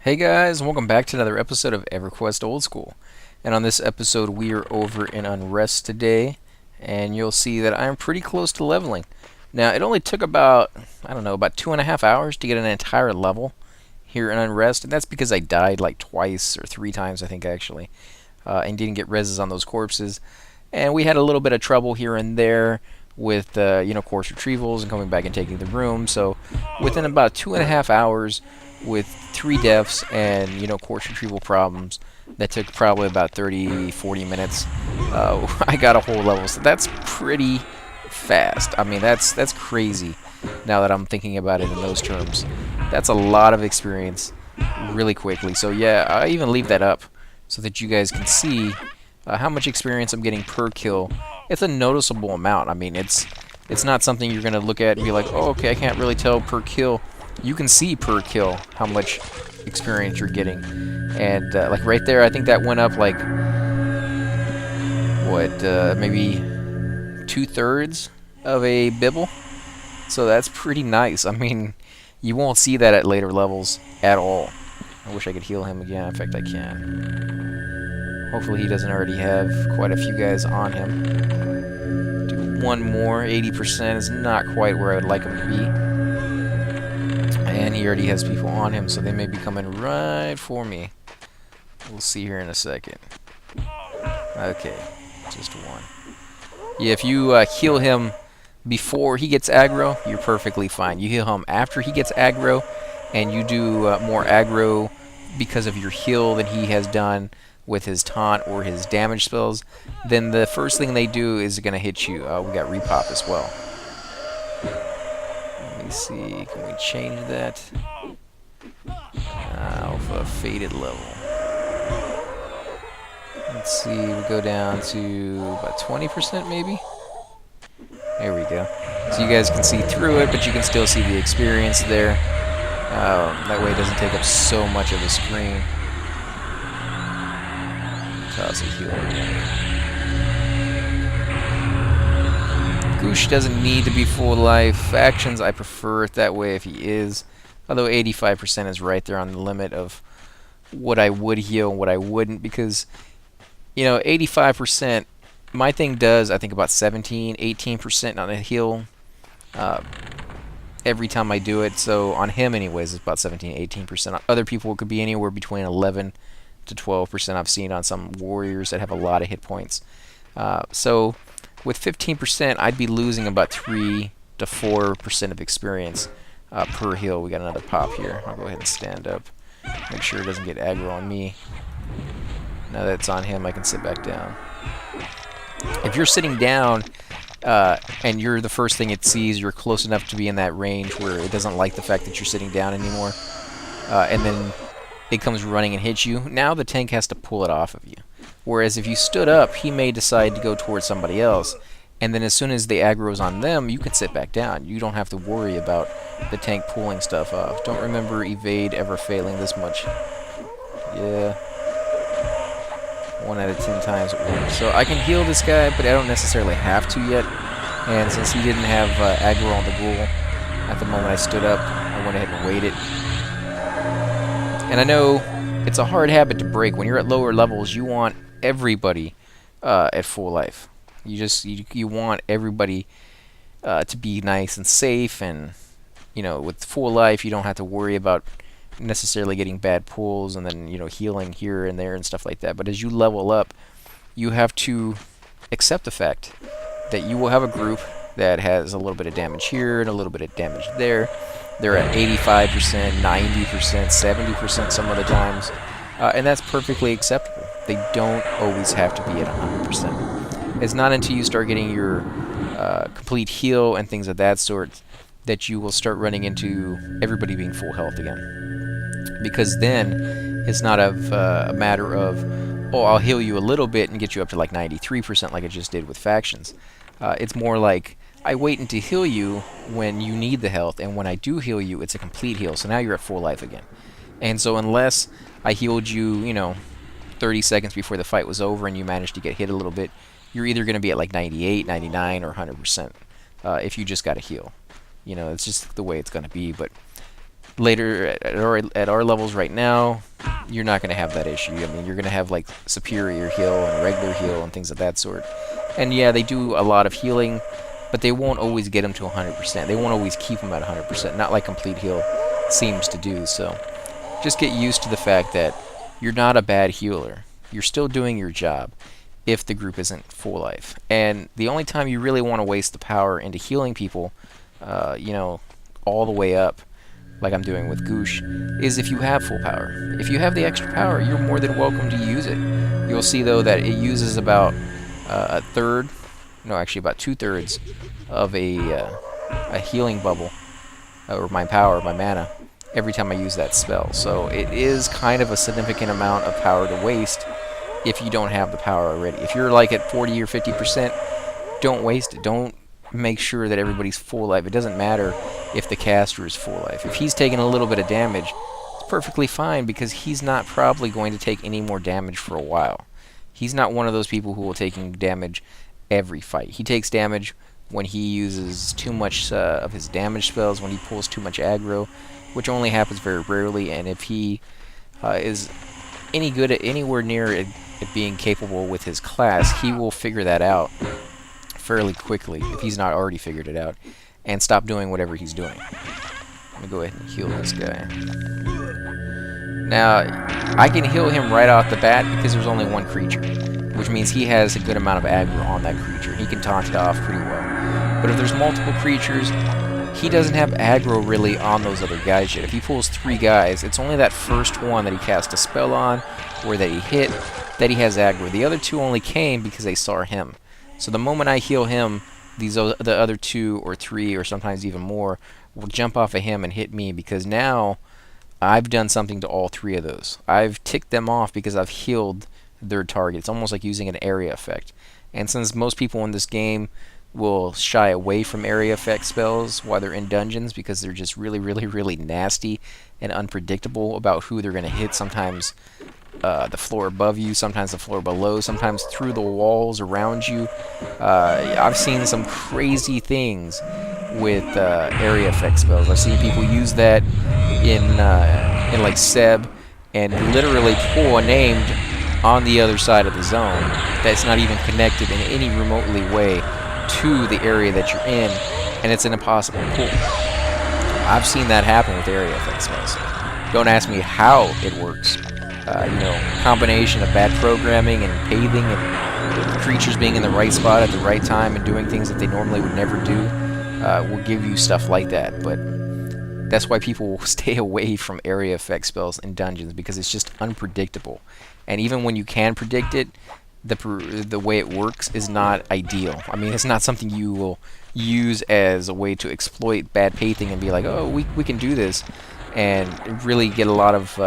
Hey guys, and welcome back to another episode of Everquest Old School. And on this episode, we are over in Unrest today, and you'll see that I'm pretty close to leveling. Now, it only took about, I don't know, about 2.5 hours to get an entire level here in Unrest, and that's because I died like twice or 3 times, I think, actually, and didn't get reses on those corpses. And we had a little bit of trouble here and there with, course retrievals and coming back and taking the room. So, within about 2.5 hours, with 3 deaths and course retrieval problems that took probably about 30-40 minutes, I got a whole level. So that's pretty fast. I mean, that's crazy now that I'm thinking about it in those terms. That's a lot of experience really quickly. So yeah, I even leave that up so that you guys can see how much experience I'm getting per kill. It's a noticeable amount. I mean, it's not something you're gonna look at and be like, oh, okay, I can't really tell per kill. You can see per kill how much experience you're getting, and like right there, I think that went up like what, maybe 2/3 of a bibble. So that's pretty nice. I mean, you won't see that at later levels at all. I wish I could heal him again. In fact, I can. Hopefully he doesn't already have quite a few guys on him. Do one more. 80% is not quite where I would like him to be. And he already has people on him, so they may be coming right for me. We'll see here in a second. Okay, just one. Yeah, if you heal him before he gets aggro, you're perfectly fine. You heal him after he gets aggro, and you do more aggro because of your heal than he has done with his taunt or his damage spells, then the first thing they do is going to hit you. We got repop as well. Let me see, can we change that? Alpha faded level. Let's see, we go down to about 20% maybe? There we go. So you guys can see through it, but you can still see the experience there. That way it doesn't take up so much of the screen. Toss a healer. Goosh doesn't need to be full life. Factions, I prefer it that way if he is. Although 85% is right there on the limit of what I would heal and what I wouldn't, because 85%, my thing does, I think, about 18% on a heal every time I do it. So on him anyways, it's about 18%. Other people, it could be anywhere between 11 to 12%. I've seen on some warriors that have a lot of hit points. So with 15%, I'd be losing about 3 to 4% of experience per heal. We got another pop here. I'll go ahead and stand up. Make sure it doesn't get aggro on me. Now that it's on him, I can sit back down. If you're sitting down and you're the first thing it sees, you're close enough to be in that range where it doesn't like the fact that you're sitting down anymore, and then it comes running and hits you, now the tank has to pull it off of you. Whereas if you stood up, he may decide to go towards somebody else, and then as soon as the aggro's on them, you can sit back down. You don't have to worry about the tank pulling stuff off. Don't remember evade ever failing this much. Yeah. 1 out of 10 times it works. So I can heal this guy, but I don't necessarily have to yet. And since he didn't have aggro on the ghoul at the moment I stood up, I went ahead and waited. And I know it's a hard habit to break. When you're at lower levels, you want everybody at full life. You want everybody to be nice and safe, and with full life, you don't have to worry about necessarily getting bad pulls and then healing here and there and stuff like that. But as you level up, you have to accept the fact that you will have a group that has a little bit of damage here and a little bit of damage there. They're at 85%, 90%, 70% some of the times, and that's perfectly acceptable. They don't always have to be at 100%. It's not until you start getting your complete heal and things of that sort that you will start running into everybody being full health again. Because then it's not a matter of, oh, I'll heal you a little bit and get you up to like 93% like I just did with factions. It's more like, I wait until heal you when you need the health, and when I do heal you, it's a complete heal, so now you're at full life again. And so unless I healed you, 30 seconds before the fight was over and you managed to get hit a little bit, you're either going to be at like 98, 99, or 100% if you just got a heal. It's just the way it's going to be. But Later at our levels right now, you're not going to have that issue. I mean, you're going to have like superior heal and regular heal and things of that sort. And yeah, they do a lot of healing, but they won't always get them to 100%. They won't always keep them at 100%, not like complete heal seems to do. So just get used to the fact that you're not a bad healer. You're still doing your job if the group isn't full life. And the only time you really want to waste the power into healing people, you know, all the way up, like I'm doing with Goosh, is if you have full power. If you have the extra power, you're more than welcome to use it. You'll see though that it uses about a third, no, actually about 2/3 of a healing bubble, or my power, my mana, every time I use that spell. So it is kind of a significant amount of power to waste if you don't have the power already. If you're like at 40 or 50%, don't waste it. Don't make sure that everybody's full life. It doesn't matter if the caster is full life. If he's taking a little bit of damage, it's perfectly fine because he's not probably going to take any more damage for a while. He's not one of those people who will taking damage every fight. He takes damage when he uses too much of his damage spells, when he pulls too much aggro, which only happens very rarely. And if he is any good at anywhere near at being capable with his class, he will figure that out fairly quickly, if he's not already figured it out, and stop doing whatever he's doing. Let me go ahead and heal this guy. Now, I can heal him right off the bat because there's only one creature, which means he has a good amount of aggro on that creature. He can taunt it off pretty well. But if there's multiple creatures, he doesn't have aggro really on those other guys yet. If he pulls 3 guys, it's only that first one that he cast a spell on, or that he hit, that he has aggro. The other 2 only came because they saw him. So the moment I heal him, the other 2 or 3 or sometimes even more will jump off of him and hit me, because now I've done something to all 3 of those. I've ticked them off because I've healed their target. It's almost like using an area effect. And since most people in this game will shy away from area effect spells while they're in dungeons because they're just really, really, really nasty and unpredictable about who they're going to hit, sometimes the floor above you, sometimes the floor below, sometimes through the walls around you. I've seen some crazy things with area effect spells. I've seen people use that in like Seb and literally pull a named on the other side of the zone that's not even connected in any remotely way to the area that you're in, and it's an impossible pull. I've seen that happen with area effect spells. Don't ask me how it works. You know, combination of bad programming and paving and creatures being in the right spot at the right time and doing things that they normally would never do will give you stuff like that. But that's why people will stay away from area effect spells in dungeons, because it's just unpredictable. And even when you can predict it, the way it works is not ideal. I mean, it's not something you will use as a way to exploit bad pacing and be like, oh, we can do this, and really get a lot of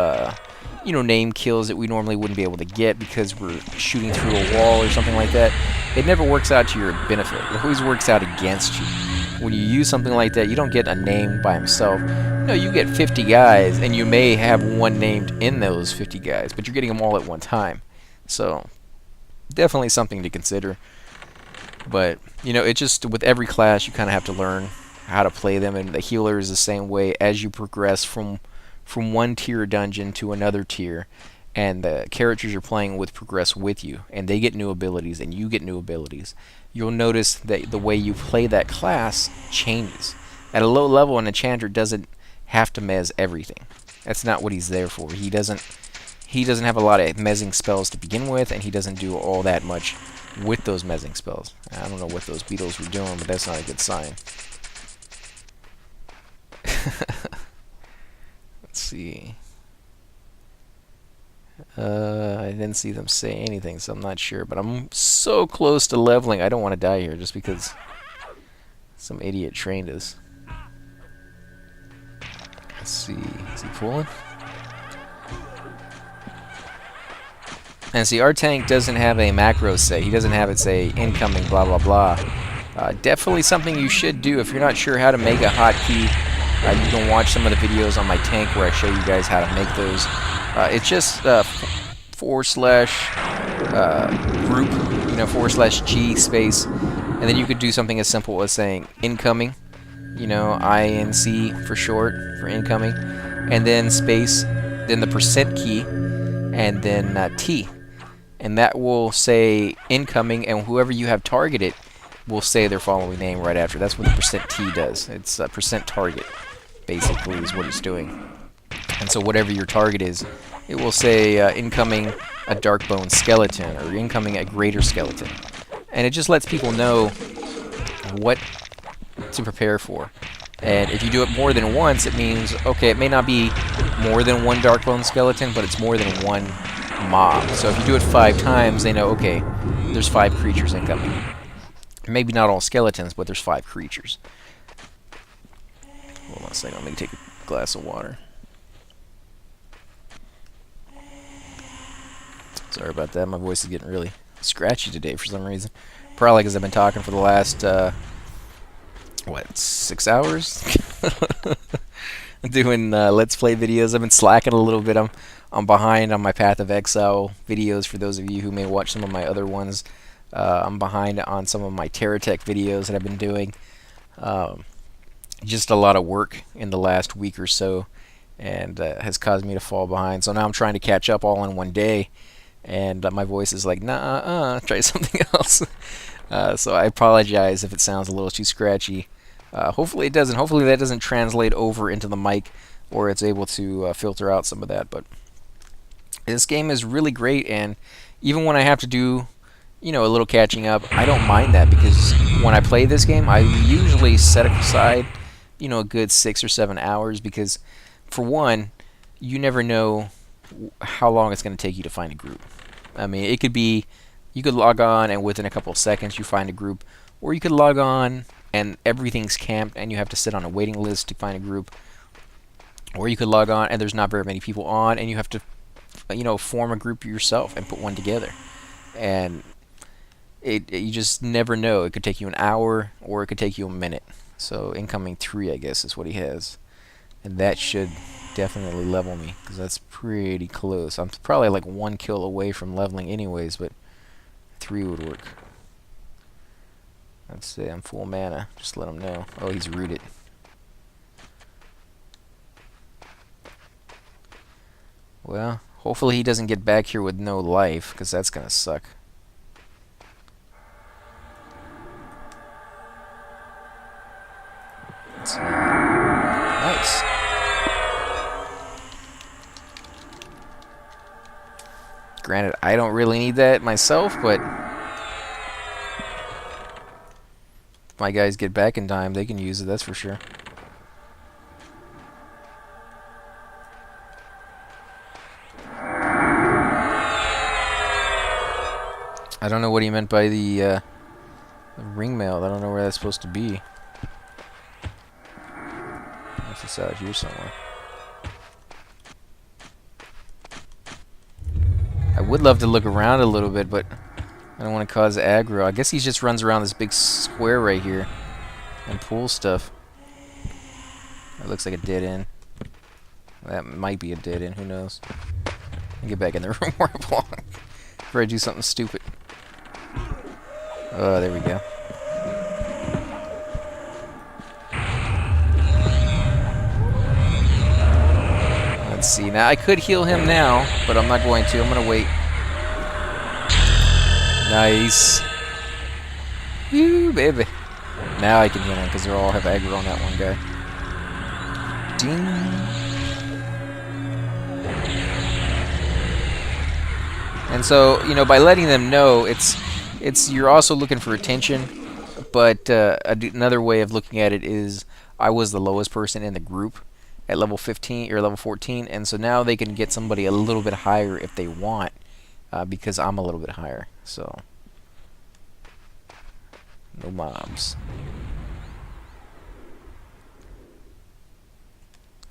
you know, name kills that we normally wouldn't be able to get because we're shooting through a wall or something like that. It never works out to your benefit. It always works out against you. When you use something like that, you don't get a name by himself. No, you get 50 guys, and you may have one named in those 50 guys, but you're getting them all at one time. So definitely something to consider. But, you know, it just, with every class, you kind of have to learn how to play them, and the healer is the same way. As you progress from one tier dungeon to another tier, and the characters you're playing with progress with you, and they get new abilities, and you get new abilities, you'll notice that the way you play that class changes. At a low level, an enchanter doesn't have to mez everything. That's not what he's there for. He doesn't have a lot of mezzing spells to begin with, and he doesn't do all that much with those mezzing spells. I don't know what those beetles were doing, but that's not a good sign. Let's see. I didn't see them say anything, so I'm not sure. But I'm so close to leveling. I don't want to die here just because some idiot trained us. Let's see. Is he pulling? And see, our tank doesn't have a macro say. He doesn't have it say incoming blah blah blah. Definitely something you should do if you're not sure how to make a hotkey. You can watch some of the videos on my tank where I show you guys how to make those. It's just /group, you know, /G space, and then you could do something as simple as saying incoming, INC for short, for incoming, and then space, then the percent key, and then T. And that will say incoming, and whoever you have targeted will say their following name right after. That's what the percent T does. It's a percent target, basically, is what it's doing. And so whatever your target is, it will say incoming a Darkbone skeleton, or incoming a greater skeleton. And it just lets people know what to prepare for. And if you do it more than once, it means, okay, it may not be more than one Darkbone skeleton, but it's more than one mob. So if you do it 5 times, they know, okay, there's 5 creatures incoming. Maybe not all skeletons, but there's 5 creatures. Hold on a second, let me take a glass of water. Sorry about that, my voice is getting really scratchy today for some reason. Probably because I've been talking for the last, 6 hours? Doing Let's Play videos. I've been slacking a little bit. I'm behind on my Path of Exile videos for those of you who may watch some of my other ones. I'm behind on some of my Terratech videos that I've been doing. Just a lot of work in the last week or so, and has caused me to fall behind. So now I'm trying to catch up all in one day, and my voice is like, nah, try something else. So I apologize if it sounds a little too scratchy. Hopefully it doesn't. Hopefully that doesn't translate over into the mic, or it's able to filter out some of that. But this game is really great, and even when I have to do, a little catching up, I don't mind that, because when I play this game, I usually set aside, a good 6 or 7 hours, because for one, you never know how long it's going to take you to find a group. I mean, it could be, you could log on and within a couple of seconds you find a group, or you could log on and everything's camped and you have to sit on a waiting list to find a group, or you could log on and there's not very many people on and you have to, form a group yourself and put one together. And you just never know. It could take you an hour or it could take you a minute. So incoming 3, I guess, is what he has, and that should definitely level me, because that's pretty close. I'm probably like 1 kill away from leveling anyways, but 3 would work. Let's say I'm full mana. Just let him know. Oh, he's rooted. Well, hopefully he doesn't get back here with no life, because that's gonna suck. Let's see. Nice. Granted, I don't really need that myself, but if my guys get back in time, they can use it, that's for sure. I don't know what he meant by the ring mail. I don't know where that's supposed to be. Unless it's out here somewhere. I would love to look around a little bit, but I don't want to cause aggro. I guess he just runs around this big square right here and pulls stuff. That looks like a dead end. That might be a dead end, who knows. I'll get back in the room where I belong before I do something stupid. Oh, there we go. Let's see. Now, I could heal him now, but I'm not going to. I'm going to wait. Nice. Woo, baby. Now I can heal him, because they all have aggro on that one guy. Ding. And so, by letting them know, you're also looking for attention, but another way of looking at it is I was the lowest person in the group at level 15 or level 14, and so now they can get somebody a little bit higher if they want, because I'm a little bit higher. So no mobs.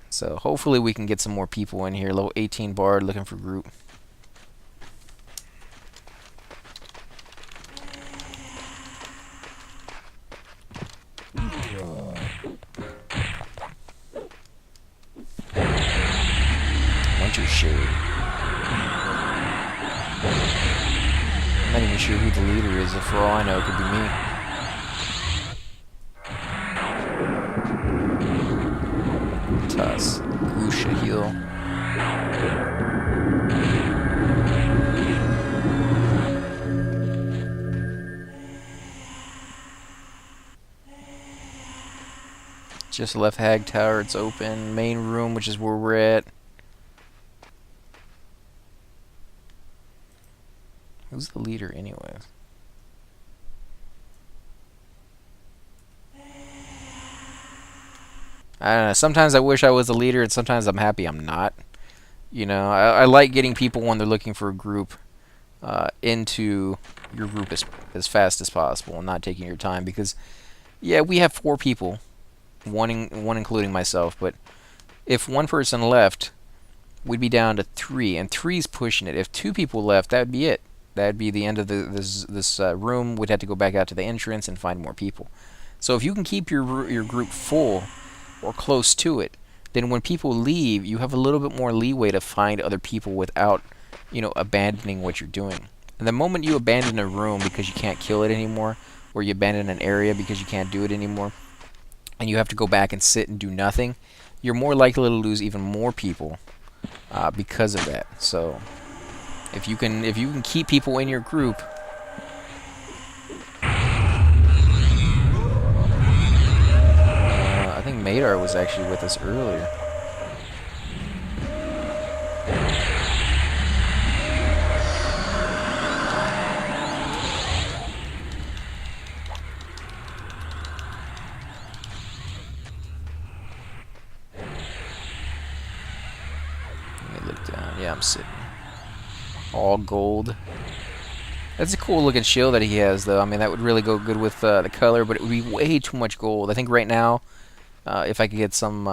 So hopefully we can get some more people in here. Level 18 Bard looking for group. Winter Shade. I'm not even sure who the leader is. For all I know, it could be me. Just left Hag Tower. It's open. Main room, which is where we're at. Who's the leader, anyways? I don't know. Sometimes I wish I was the leader, and sometimes I'm happy I'm not. You know, I like getting people when they're looking for a group into your group as fast as possible and not taking your time. Because, yeah, we have 4 people, one including myself. But if one person left, we'd be down to 3, and 3's pushing it. If 2 people left, that'd be it. That'd be the end of this room. We'd have to go back out to the entrance and find more people. So if you can keep your group full or close to it, then when people leave, you have a little bit more leeway to find other people without, abandoning what you're doing. And the moment you abandon a room because you can't kill it anymore, or you abandon an area because you can't do it anymore, and you have to go back and sit and do nothing, you're more likely to lose even more people because of that. So if you can keep people in your group, I think Madar was actually with us earlier. Let me look down. Yeah, I'm sitting. All gold. That's a cool looking shield that he has, though. I mean, that would really go good with the color, but it would be way too much gold. I think right now, if I could get some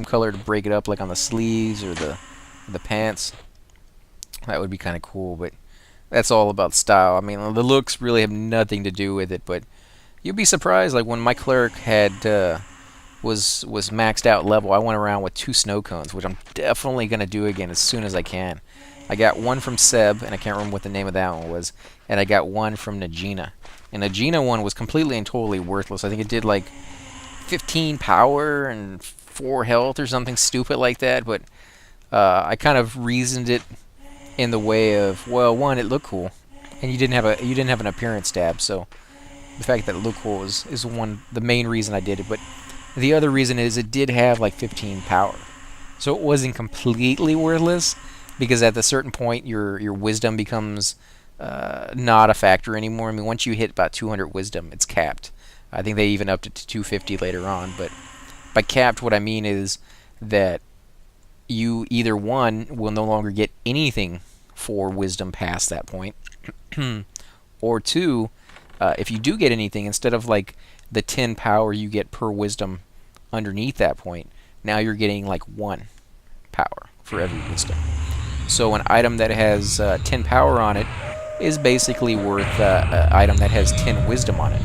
color to break it up, like on the sleeves or the pants, that would be kind of cool. But that's all about style. I mean, the looks really have nothing to do with it. But you'd be surprised, like when my cleric had was maxed out level, I went around with 2 snow cones, which I'm definitely gonna do again as soon as I can. I got one from Seb, and I can't remember what the name of that one was, and I got one from Najina. And Najina one was completely and totally worthless. I think it did like 15 power and 4 health or something stupid like that, but I kind of reasoned it in the way of, well, one, it looked cool, and you didn't have an appearance tab, so the fact that it looked cool is the main reason I did it. But the other reason is it did have like 15 power, so it wasn't completely worthless, because at a certain point your wisdom becomes not a factor anymore. I mean, once you hit about 200 wisdom, it's capped. I think they even upped it to 250 later on. But by capped, what I mean is that you either, one, will no longer get anything for wisdom past that point, or 2, if you do get anything, instead of like the 10 power you get per wisdom underneath that point, now you're getting like 1 power for every wisdom. So an item that has 10 power on it is basically worth an item that has 10 wisdom on it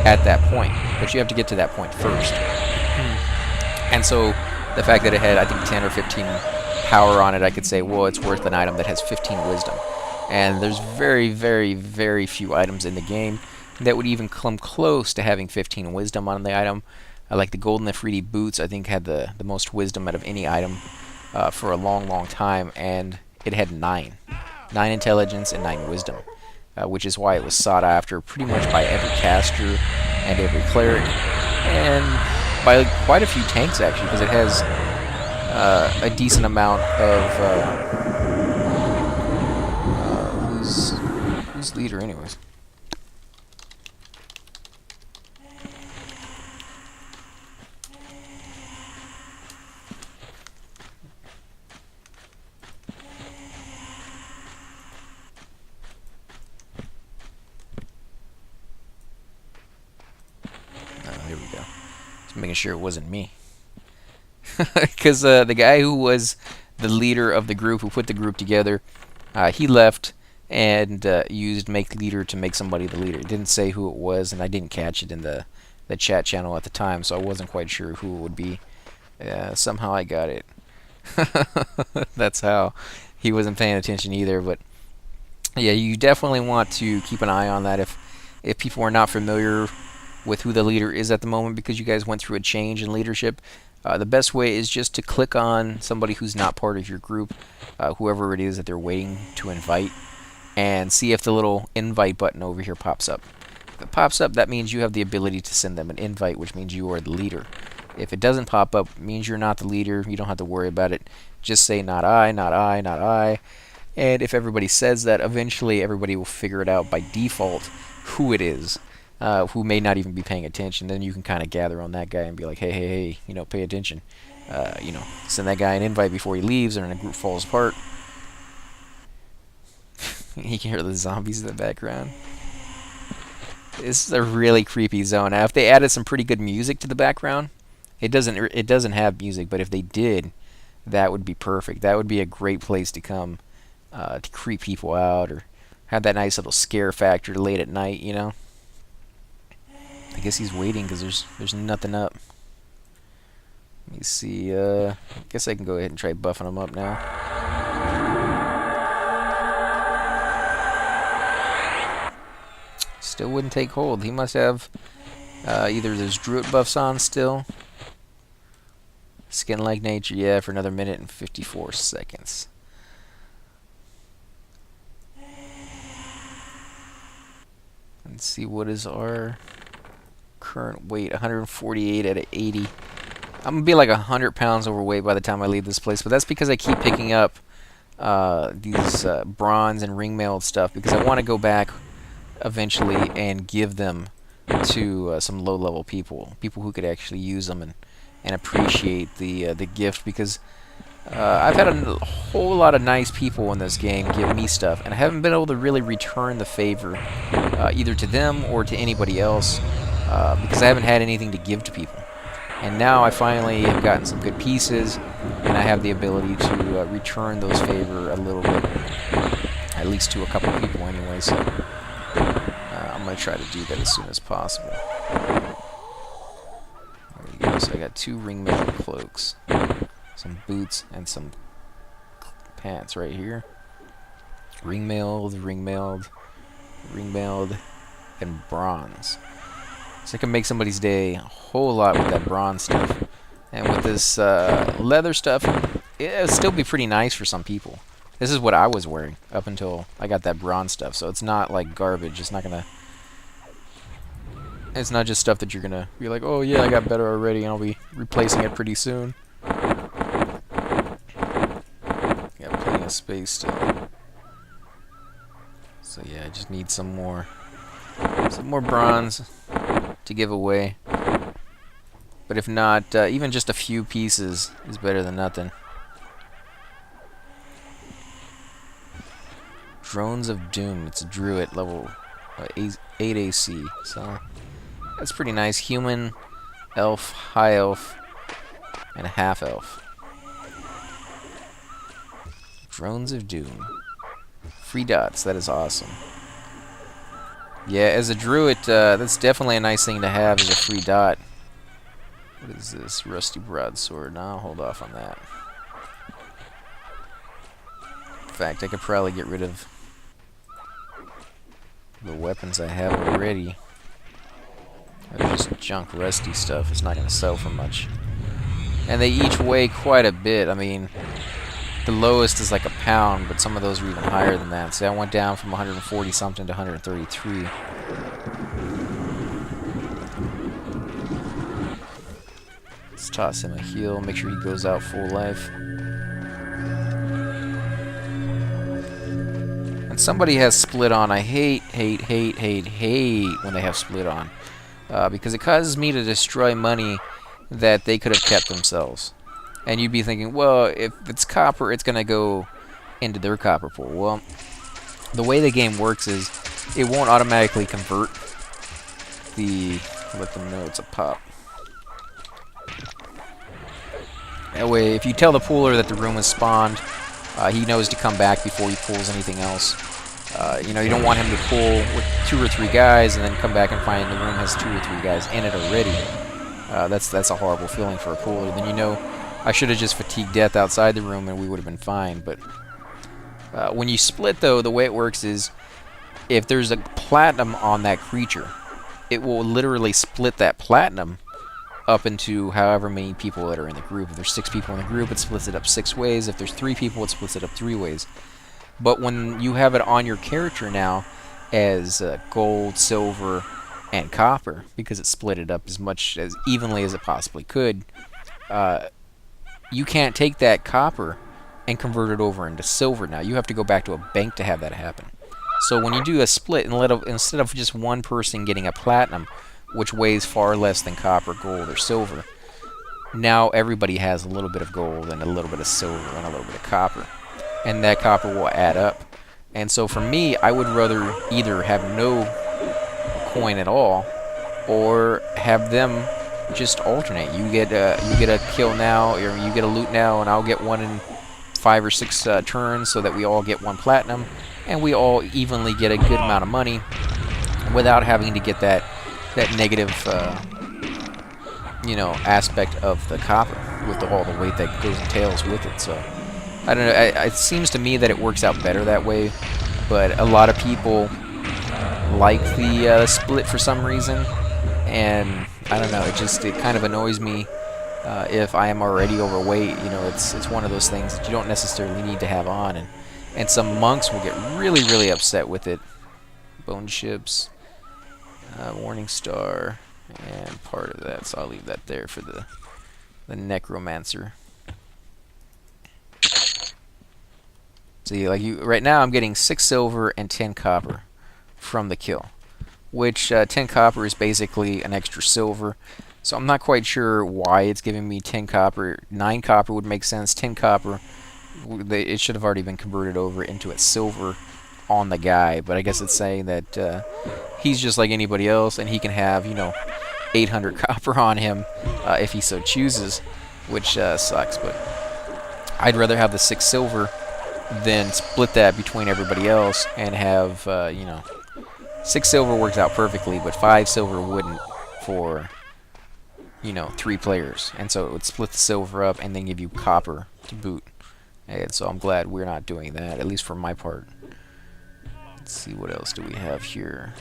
at that point. But you have to get to that point first. And so the fact that it had, I think, 10 or 15 power on it, I could say, well, it's worth an item that has 15 wisdom. And there's very, very, very few items in the game that would even come close to having 15 wisdom on the item. Like the Golden Afridi boots, I think, had the most wisdom out of any item for a long, long time, and it had 9 intelligence and 9 wisdom, which is why it was sought after pretty much by every caster and every cleric, and by quite a few tanks actually, because it has a decent amount of who's leader anyways. Here we go. Just making sure it wasn't me. Because the guy who was the leader of the group, who put the group together, he left and used make leader to make somebody the leader. It didn't say who it was, and I didn't catch it in the chat channel at the time, so I wasn't quite sure who it would be. Somehow I got it. That's how. He wasn't paying attention either, but yeah, you definitely want to keep an eye on that if people are not familiar with who the leader is at the moment, because you guys went through a change in leadership. The best way is just to click on somebody who's not part of your group, whoever it is that they're waiting to invite, and see if the little invite button over here pops up. If it pops up, that means you have the ability to send them an invite, which means you are the leader. If it doesn't pop up, it means you're not the leader. You don't have to worry about it. Just say, not I, not I, not I. And if everybody says that, eventually everybody will figure it out by default who it is, who may not even be paying attention. Then you can kind of gather on that guy and be like, hey, hey, hey, you know, pay attention. You know, send that guy an invite before he leaves, and the group falls apart. You can hear the zombies in the background. This is a really creepy zone. Now, if they added some pretty good music to the background, it doesn't have music, but if they did, that would be perfect. That would be a great place to come to creep people out, or have that nice little scare factor late at night, you know. I guess he's waiting because there's nothing up. Let me see. I guess I can go ahead and try buffing him up now. Still wouldn't take hold. He must have either those druid buffs on still. Skin like nature, yeah, for another minute and 54 seconds. Let's see, what is our current weight? 148 out of 80. I'm gonna be like 100 pounds overweight by the time I leave this place, but that's because I keep picking up these bronze and ring mailed stuff, because I want to go back eventually and give them to some low level people who could actually use them and appreciate the gift, because I've had a whole lot of nice people in this game give me stuff, and I haven't been able to really return the favor either to them or to anybody else, because I haven't had anything to give to people. And now I finally have gotten some good pieces, and I have the ability to return those favor a little bit, at least to a couple people anyway, so I'm going to try to do that as soon as possible. There we go. So I got 2 ring-mailed cloaks, some boots, and some pants right here. Ring-mailed, ring-mailed, ring-mailed, and bronze. So I can make somebody's day a whole lot with that bronze stuff. And with this leather stuff, it'll still be pretty nice for some people. This is what I was wearing up until I got that bronze stuff, so it's not like garbage. It's not gonna... It's not just stuff that you're gonna be like, oh yeah, I got better already, and I'll be replacing it pretty soon. Got plenty of space still. So yeah, I just need some more bronze to give away. But if not, even just a few pieces is better than nothing. Drones of Doom. It's a druid level 8 AC. So that's pretty nice. Human, elf, high elf, and a half elf. Drones of Doom. Free dots. That is awesome. Yeah, as a druid, that's definitely a nice thing to have as a free dot. What is this? Rusty broadsword. No, I'll hold off on that. In fact, I could probably get rid of the weapons I have already. They're just junk rusty stuff. It's not going to sell for much. And they each weigh quite a bit. I mean, the lowest is like a pound, but some of those are even higher than that. See, I went down from 140 something to 133. Let's toss him a heal, make sure he goes out full life. And somebody has split on. I hate when they have split on. Because it causes me to destroy money that they could have kept themselves. And you'd be thinking, well, if it's copper, it's going to go into their copper pool. Well, the way the game works is it won't automatically convert the... Let them know it's a pop. That way, if you tell the pooler that the room is spawned, he knows to come back before he pulls anything else. You know, you don't want him to pull with 2 or 3 guys and then come back and find the room has 2 or 3 guys in it already. That's a horrible feeling for a pooler. Then you know, I should have just fatigued death outside the room and we would have been fine. But when you split, though, the way it works is if there's a platinum on that creature, it will literally split that platinum up into however many people that are in the group. If there's 6 people in the group, it splits it up 6 ways. If there's 3 people, it splits it up 3 ways. But when you have it on your character now as gold, silver, and copper, because it split it up as much as evenly as it possibly could, you can't take that copper and convert it over into silver now. You have to go back to a bank to have that happen. So when you do a split, instead of just one person getting a platinum, which weighs far less than copper, gold, or silver, now everybody has a little bit of gold and a little bit of silver and a little bit of copper. And that copper will add up. And so for me, I would rather either have no coin at all, or have them just alternate. You get a kill now, or you get a loot now, and I'll get one in 5 or 6 turns, so that we all get 1 platinum, and we all evenly get a good amount of money, without having to get that negative, aspect of the copper with all the weight that goes and tails with it. So I don't know. It seems to me that it works out better that way, but a lot of people like the split for some reason, and I don't know. It kind of annoys me if I am already overweight. It's one of those things that you don't necessarily need to have on, and some monks will get really, really upset with it. Bone chips, warning star, and part of that. So I'll leave that there for the necromancer. See, right now I'm getting 6 silver and 10 copper from the kill, which 10 copper is basically an extra silver. So I'm not quite sure why it's giving me 10 copper. 9 copper would make sense. 10 copper, it should have already been converted over into a silver on the guy, but I guess it's saying that he's just like anybody else, and he can have 800 copper on him if he so chooses, which sucks. But I'd rather have the 6 silver than split that between everybody else and have 6 silver works out perfectly, but 5 silver wouldn't for 3 players, and so it would split the silver up and then give you copper to boot. And so I'm glad we're not doing that, at least for my part. Let's see, what else do we have here?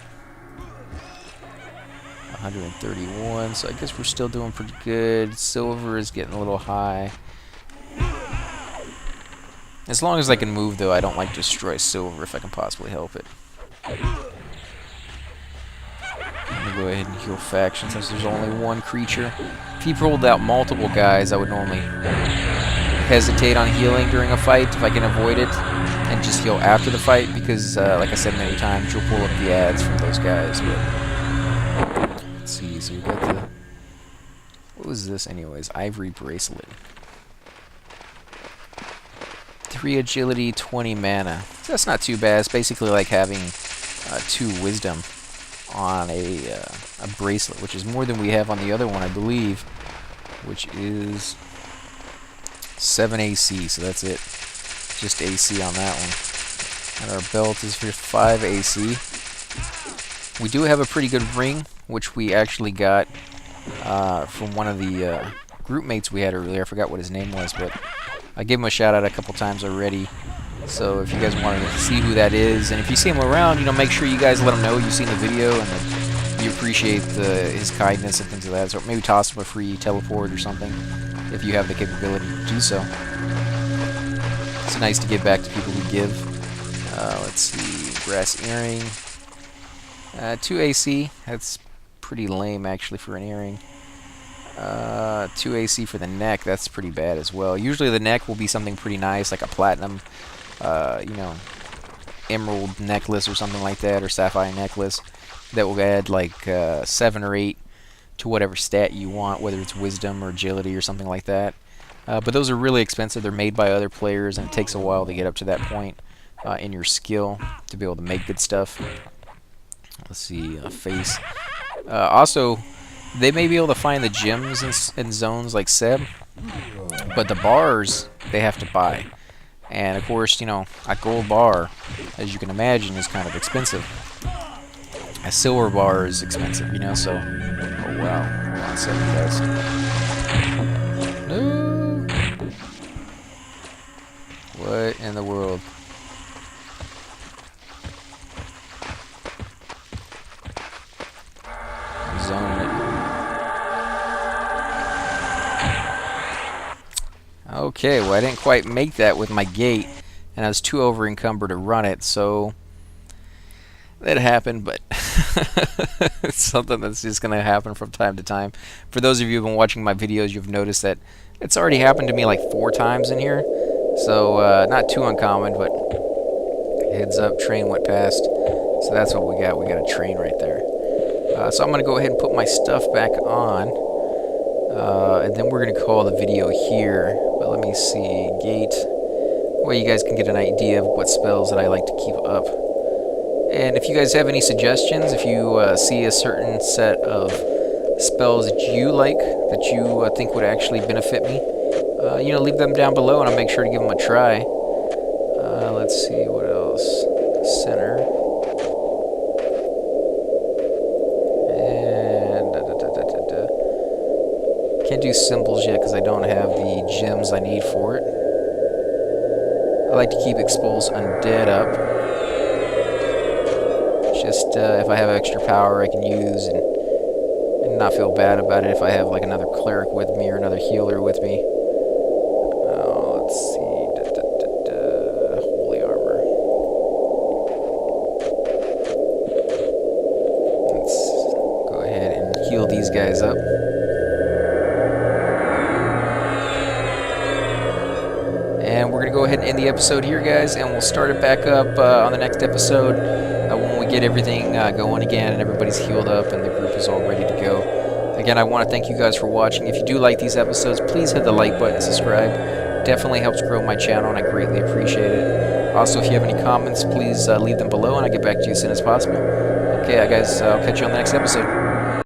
131, so I guess we're still doing pretty good. Silver is getting a little high. As long as I can move, though, I don't like to destroy silver if I can possibly help it. I'm gonna go ahead and heal faction since there's only one creature. If he rolled out multiple guys, I would normally hesitate on healing during a fight if I can avoid it, and just heal after the fight, because like I said many times, you'll pull up the ads from those guys. But let's see, so we got the... What was this anyways? Ivory bracelet. 3 agility, 20 mana. So that's not too bad. It's basically like having 2 wisdom on a bracelet, which is more than we have on the other one, I believe, which is 7 AC, so that's it. Just AC on that one. And our belt is for 5 AC. We do have a pretty good ring, which we actually got from one of the group mates we had earlier. I forgot what his name was, but I gave him a shout out a couple times already. So if you guys wanted to see who that is, and if you see him around, make sure you guys let him know you've seen the video and that you appreciate his kindness and things like that. So maybe toss him a free teleport or something if you have the capability to do so. It's nice to give back to people who give. Let's see, brass earring, 2 AC. That's pretty lame actually for an earring. 2 AC for the neck. That's pretty bad as well. Usually the neck will be something pretty nice, like a platinum, emerald necklace or something like that, or sapphire necklace that will add like 7 or 8 to whatever stat you want, whether it's wisdom or agility or something like that. But those are really expensive. They're made by other players, and it takes a while to get up to that point in your skill to be able to make good stuff. Let's see, face. Also, they may be able to find the gems in zones like Seb, but the bars they have to buy. And of course, a gold bar, as you can imagine, is kind of expensive. A silver bar is expensive, so... Oh wow, hold on a second, guys. No! What in the world? I'm zoning it. Okay, well, I didn't quite make that with my gate, and I was too over encumbered to run it, so that happened, but it's something that's just going to happen from time to time. For those of you who've been watching my videos, you've noticed that it's already happened to me like 4 times in here, so not too uncommon, but heads up, train went past, so that's what we got. We got a train right there. So I'm going to go ahead and put my stuff back on, and then we're going to call the video here. But let me see, gate. Well, you guys can get an idea of what spells that I like to keep up. And if you guys have any suggestions, if you see a certain set of spells that you like, that you think would actually benefit me, leave them down below, and I'll make sure to give them a try. Let's see, what else? Center. And can't do symbols yet because I don't have the gems I need for it. I like to keep Expulse Undead up. Just if I have extra power I can use and not feel bad about it if I have like another Cleric with me or another healer with me. Let's see. Holy Armor. Let's go ahead and heal these guys up. And we're going to go ahead and end the episode here, guys, and we'll start it back up on the next episode when we get everything going again and everybody's healed up and the group is all ready to go. Again, I want to thank you guys for watching. If you do like these episodes, please hit the like button, subscribe. Definitely helps grow my channel, and I greatly appreciate it. Also, if you have any comments, please leave them below, and I'll get back to you as soon as possible. Okay, guys, I'll catch you on the next episode.